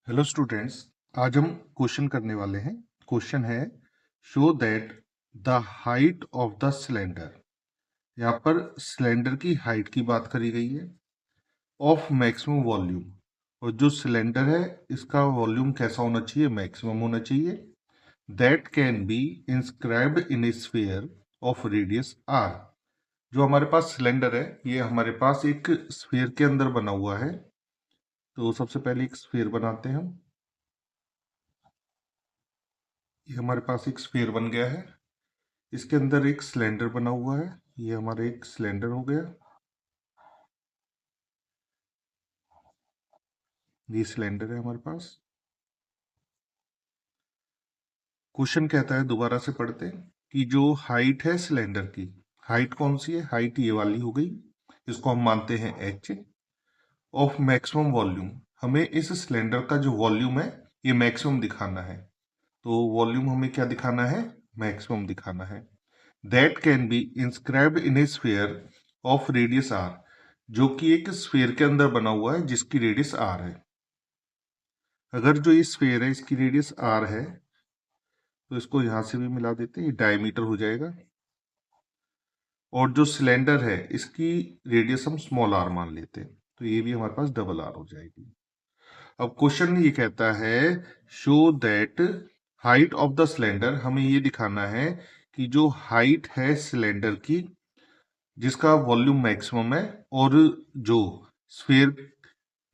Hello students. आज हम question करने वाले हैं। क्वेश्चन है show that the height of the cylinder. यहाँ पर सिलेंडर की हाइट की बात करी गई है ऑफ मैक्सिमम वॉल्यूम, और जो सिलेंडर है इसका वॉल्यूम कैसा होना चाहिए, मैक्सिमम होना चाहिए। That can be inscribed in a sphere of radius r. जो हमारे पास सिलेंडर है ये हमारे पास एक स्फीयर के अंदर बना हुआ है। तो सबसे पहले एक स्फीयर बनाते हैं हम। ये हमारे पास एक स्फीयर बन गया है। इसके अंदर एक सिलेंडर बना हुआ है। ये हमारा एक सिलेंडर हो गया। ये सिलेंडर है हमारे पास। क्वेश्चन कहता है, दोबारा से पढ़ते हैं कि जो हाइट है सिलेंडर की, हाइट कौन सी है, हाइट ये वाली हो गई। इसको हम मानते हैं h ऑफ मैक्सिमम वॉल्यूम। हमें इस सिलेंडर का जो वॉल्यूम है ये मैक्सिमम दिखाना है। तो वॉल्यूम हमें क्या दिखाना है, मैक्सिमम दिखाना है। That can be inscribed in a sphere of radius r, जो कि एक स्फीयर के अंदर बना हुआ है जिसकी रेडियस आर है। अगर जो ये स्फीयर है इसकी रेडियस आर है तो इसको यहां से भी मिला देते हैं, ये डायमीटर हो जाएगा। और जो सिलेंडर है इसकी रेडियस हम स्मॉल आर मान लेते हैं, तो ये भी हमारे पास डबल आर हो जाएगी। अब क्वेश्चन ये कहता है show that height of the cylinder. हमें ये दिखाना है कि जो हाइट है सिलेंडर की जिसका वॉल्यूम मैक्सिमम है, और जो स्फीयर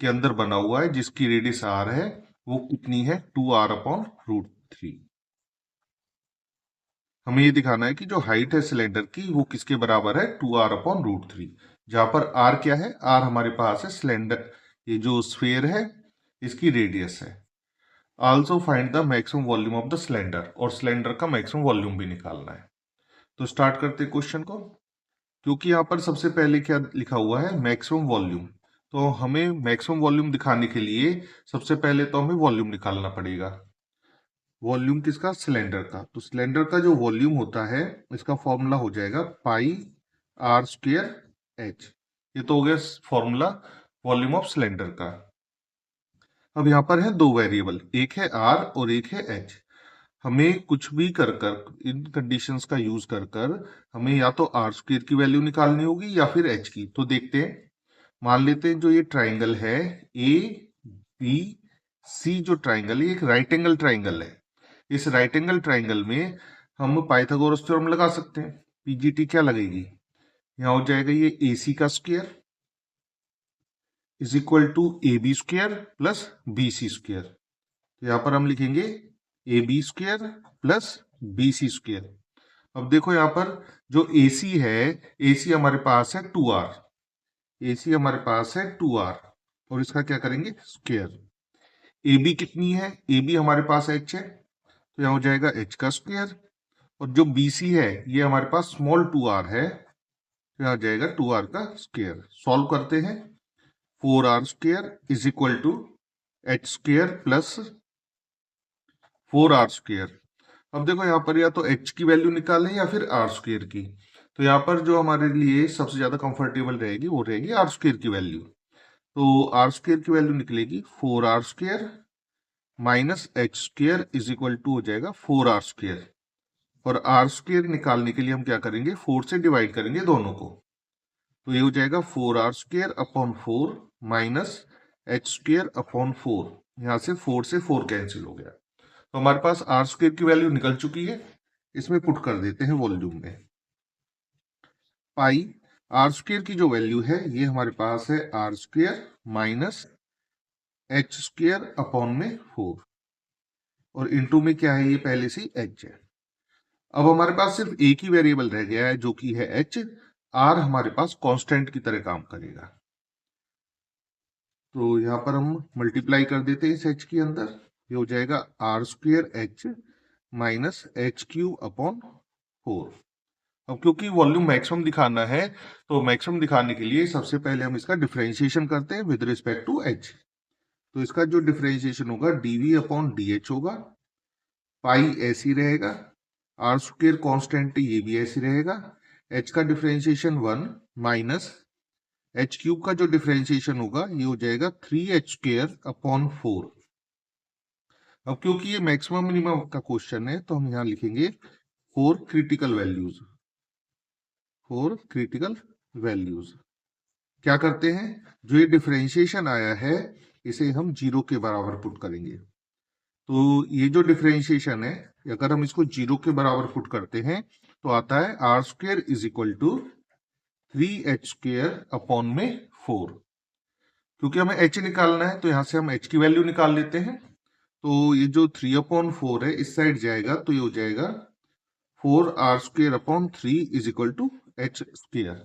के अंदर बना हुआ है जिसकी रेडियस आर है, वो कितनी है, 2r/√3। हमें ये दिखाना है कि जो हाइट है सिलेंडर की वो किसके बराबर है, 2r/√3। जहां पर r क्या है, r हमारे पास है सिलेंडर, ये जो स्फीयर है इसकी रेडियस है। Also find the maximum volume of the cylinder, और सिलेंडर का मैक्सिमम वॉल्यूम भी निकालना है। तो स्टार्ट करते हैं क्वेश्चन को। क्योंकि यहाँ पर सबसे पहले क्या लिखा हुआ है, मैक्सिमम वॉल्यूम, तो हमें मैक्सिमम वॉल्यूम दिखाने के लिए सबसे पहले तो हमें वॉल्यूम निकालना पड़ेगा। वॉल्यूम किसका, सिलेंडर का। तो सिलेंडर का जो वॉल्यूम होता है इसका फॉर्मूला हो जाएगा πr²h। ये तो हो गया फॉर्मूला वॉल्यूम ऑफ सिलेंडर का। अब यहाँ पर है दो वेरिएबल, एक है r और एक है h। हमें कुछ भी कर कर इन कंडीशंस का यूज कर कर हमें या तो r² की वैल्यू निकालनी होगी या फिर h की। तो देखते हैं, मान लेते हैं जो ये ट्राइंगल है ए बी सी, जो ट्राइंगल है एक राइट एंगल ट्राइंगल है। इस राइट एंगल ट्राइंगल में हम पाइथागोरस थ्योरम लगा सकते हैं। पीजीटी क्या लगेगी, यहाँ हो जाएगा ये ए सी का square is equal to A B square plus B C square. तो यहाँ पर हम लिखेंगे A B square plus B C square. अब देखो यहाँ पर जो ए सी है, ए सी हमारे पास है 2r, ए सी हमारे पास है 2r, और इसका क्या करेंगे, स्क्वायर। ए बी कितनी है, ए बी हमारे पास h है, तो यहाँ हो जाएगा h का स्क्वायर। और जो बी सी है ये हमारे पास स्मॉल 2r है, तो यहाँ जाएगा 2r का स्क्वायर। सॉल्व करते हैं, 4r² is equal to h² plus 4r²। अब देखो यहाँ पर या तो h की वैल्यू निकालें या फिर r² की। तो यहाँ पर जो हमारे लिए सबसे ज्यादा कंफर्टेबल रहेगी वो रहेगी r² की वैल्यू। तो r² की वैल्यू निकलेगी 4r² minus h² is equal to हो जाएगा 4r²। और r² निकालने के लिए हम क्या करेंगे, 4 से डिवाइड करेंगे दोनों को। तो ये हो जाएगा 4r²/4 माइनस h²/4। यहाँ से 4 से 4 कैंसिल हो गया, तो हमारे पास r² की वैल्यू निकल चुकी है। इसमें पुट कर देते हैं वॉल्यूम में। पाई r² की जो वैल्यू है ये हमारे पास है r² माइनस h²/4, और इंटू में क्या है, ये पहले से h है। अब हमारे पास सिर्फ एक ही वेरिएबल रह गया है जो कि है h। r हमारे पास कांस्टेंट की तरह काम करेगा, तो यहाँ पर हम मल्टीप्लाई कर देते हैं इस h के अंदर। ये हो जाएगा r²h माइनस h³/4। अब क्योंकि वॉल्यूम मैक्सिमम दिखाना है, तो मैक्सिमम दिखाने के लिए सबसे पहले हम इसका डिफरेंशिएशन करते हैं विद रिस्पेक्ट टू h। तो इसका जो डिफरेंशिएशन होगा dv/dh होगा। पाई ऐसी रहेगा, r² कांस्टेंट ये भी ऐसी रहेगा। h का डिफरेंशिएशन 1 माइनस h³ का जो डिफरेंशिएशन होगा ये हो जाएगा 3h²/4। अब क्योंकि ये मैक्सिमम मिनिमम का क्वेश्चन है तो हम यहाँ लिखेंगे four critical values. Four critical values क्या करते हैं, जो ये डिफरेंशिएशन आया है इसे हम 0 के बराबर पुट करेंगे। तो ये जो डिफरेंशिएशन है, अगर हम इसको 0 के बराबर पुट करते हैं तो आता है R square is equal to 3h square upon में 4। क्योंकि हमें h निकालना है तो यहां से हम h की वैल्यू निकाल लेते हैं। तो ये जो 3/4 है इस साइड जाएगा तो ये हो जाएगा 4r square upon 3 is equal to h square.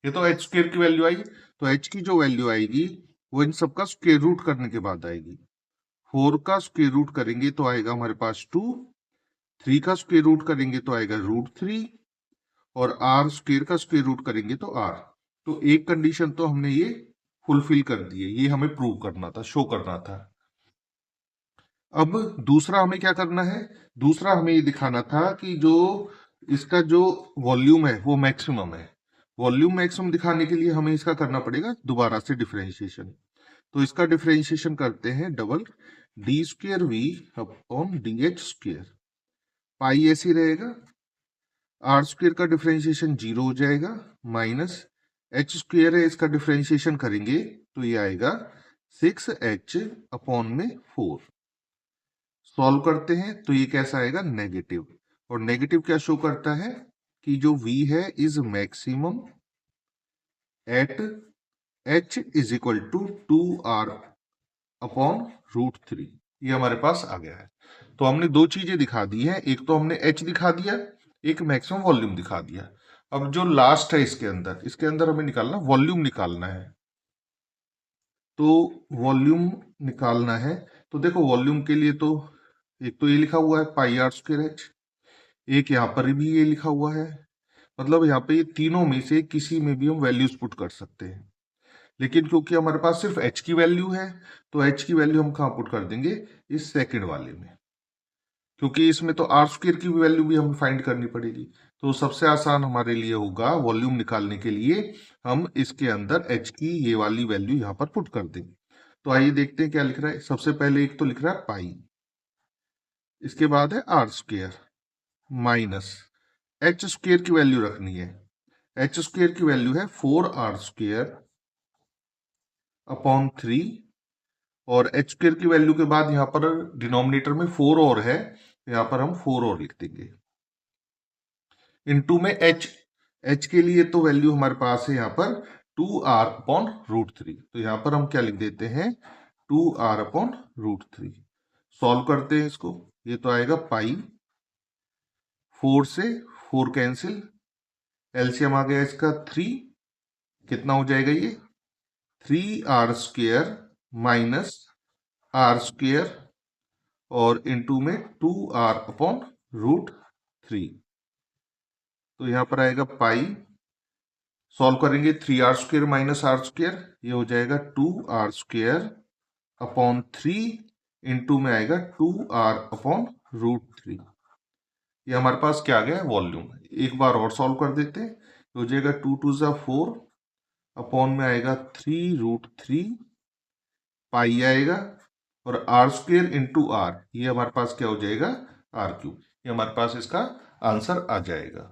ये तो h स्क्वेयर की वैल्यू आई, तो h की जो वैल्यू आएगी वो इन सबका स्क्वेयर रूट करने के बाद आएगी। 4 का स्क्वेयर रूट करेंगे तो आएगा हमारे पास 2, 3 का स्क्वेयर रूट करेंगे तो आएगा √3 और r स्क्वेयर का स्क्वेयर रूट करेंगे तो r। तो एक कंडीशन तो हमने ये फुलफिल कर दी है, ये हमें प्रूव करना था, शो करना था। अब दूसरा हमें क्या करना है, दूसरा हमें ये दिखाना था कि जो इसका जो वॉल्यूम है वो मैक्सिमम है। वॉल्यूम मैक्सिमम दिखाने के लिए हमें इसका करना पड़ेगा दोबारा से डिफरेंशिएशन। तो इसका डिफरेंशिएशन करते हैं double d square v upon d h square. Pi ऐसी रहेगा, आर स्क्वेयर का डिफरेंशिएशन 0 हो जाएगा, माइनस एच स्क्वेयर है इसका डिफरेंशिएशन करेंगे तो ये आएगा 6h अपॉन में 4। सॉल्व करते हैं तो ये कैसा आएगा, नेगेटिव। और नेगेटिव क्या शो करता है कि जो v है is maximum at h is equal to 2r upon √3। ये हमारे पास आ गया है। तो हमने दो चीजें दिखा दी है, एक तो हमने h दिखा दिया, एक मैक्सिमम वॉल्यूम दिखा दिया। अब जो लास्ट है इसके अंदर हमें निकालना वॉल्यूम निकालना है। तो वॉल्यूम निकालना है तो देखो वॉल्यूम के लिए तो एक तो ये लिखा हुआ है पाई आर स्क्वायर एच, एक यहाँ पर भी ये लिखा हुआ है। मतलब यहाँ पे ये तीनों में से किसी में भी हम वैल्यूज पुट कर सकते हैं। लेकिन क्योंकि हमारे पास सिर्फ h की वैल्यू है तो h की वैल्यू हम कहाँ पुट कर देंगे, इस सेकंड वाले में। क्योंकि इसमें तो आर स्क्वायर की वैल्यू भी हमें फाइंड करनी पड़ेगी। तो सबसे आसान हमारे लिए होगा वॉल्यूम निकालने के लिए हम इसके अंदर h की ये वाली वैल्यू यहाँ पर पुट कर देंगे। तो आइए देखते हैं क्या लिख रहा है। सबसे पहले एक तो लिख रहा है पाई, इसके बाद है R square minus H square की वैल्यू रखनी है। एच स्क्वेयर की वैल्यू है 4r स्क्वेयर अपॉन 3 और एच स्क्वेयर की वैल्यू के बाद यहां पर डिनोमिनेटर में 4 और है, यहां पर हम 4 और लिख देंगे। इनटू में h के लिए तो वैल्यू हमारे पास है यहाँ पर 2r अपॉन √3। तो यहां पर हम क्या लिख देते हैं 2r अपॉन √3। सॉल्व करते हैं इसको, ये तो आएगा पाई, 4 से 4 कैंसिल, एलसीएम आ गया इसका 3, कितना हो जाएगा ये 3r square minus R square और इनटू में 2r अपॉन √3। तो यहां पर आएगा पाई, सॉल्व करेंगे 3r square minus R square, ये हो जाएगा 2r स्क्वेयर अपॉन 3 इनटू में आएगा 2r अपॉन √3। ये हमारे पास क्या आ गया वॉल्यूम। एक बार और सॉल्व कर देते हैं, हो जाएगा 2 2 जा 4 अपॉन में आएगा 3√3 पाई आएगा और आर स्क्वेयर इंटू आर, ये हमारे पास क्या हो जाएगा r क्यूब। ये हमारे पास इसका आंसर आ जाएगा।